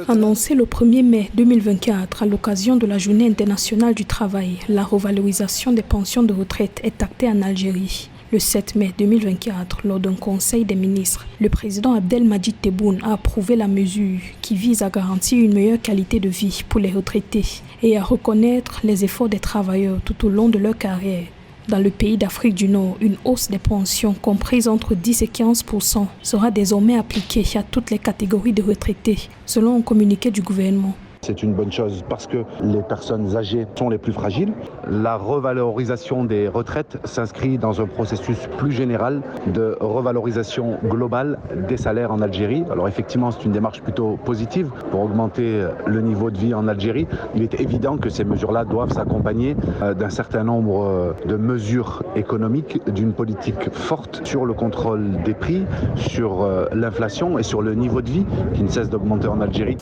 Annoncé le 1er mai 2024 à l'occasion de la Journée internationale du travail, la revalorisation des pensions de retraite est actée en Algérie. Le 7 mai 2024, lors d'un conseil des ministres, le président Abdelmadjid Tebboune a approuvé la mesure qui vise à garantir une meilleure qualité de vie pour les retraités et à reconnaître les efforts des travailleurs tout au long de leur carrière. Dans le pays d'Afrique du Nord, une hausse des pensions comprise entre 10 et 15% sera désormais appliquée à toutes les catégories de retraités, selon un communiqué du gouvernement. C'est une bonne chose parce que les personnes âgées sont les plus fragiles. La revalorisation des retraites s'inscrit dans un processus plus général de revalorisation globale des salaires en Algérie. Alors effectivement, c'est une démarche plutôt positive pour augmenter le niveau de vie en Algérie. Il est évident que ces mesures-là doivent s'accompagner d'un certain nombre de mesures économiques, d'une politique forte sur le contrôle des prix, sur l'inflation et sur le niveau de vie qui ne cesse d'augmenter en Algérie.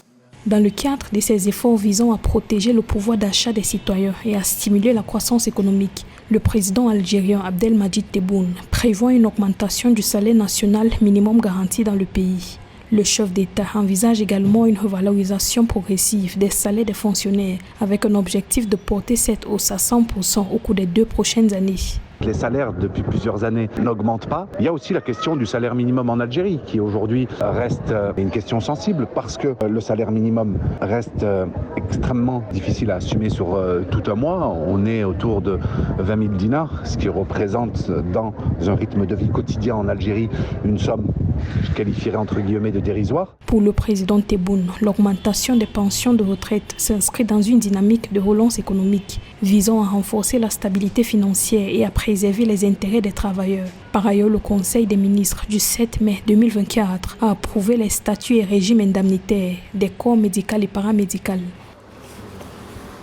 Dans le cadre de ces efforts visant à protéger le pouvoir d'achat des citoyens et à stimuler la croissance économique, le président algérien Abdelmadjid Tebboune prévoit une augmentation du salaire national minimum garanti dans le pays. Le chef d'État envisage également une revalorisation progressive des salaires des fonctionnaires avec un objectif de porter cette hausse à 100% au cours des 2 prochaines années. Les salaires depuis plusieurs années n'augmentent pas. Il y a aussi la question du salaire minimum en Algérie qui aujourd'hui reste une question sensible parce que le salaire minimum reste extrêmement difficile à assumer sur tout un mois. On est autour de 20 000 dinars, ce qui représente dans un rythme de vie quotidien en Algérie une somme que je qualifierais entre guillemets de dérisoire. Pour le président Tebboune, l'augmentation des pensions de retraite s'inscrit dans une dynamique de relance économique visant à renforcer la stabilité financière et à préserver les intérêts des travailleurs. Par ailleurs, le Conseil des ministres du 7 mai 2024 a approuvé les statuts et régimes indemnitaires des corps médicaux et paramédicaux.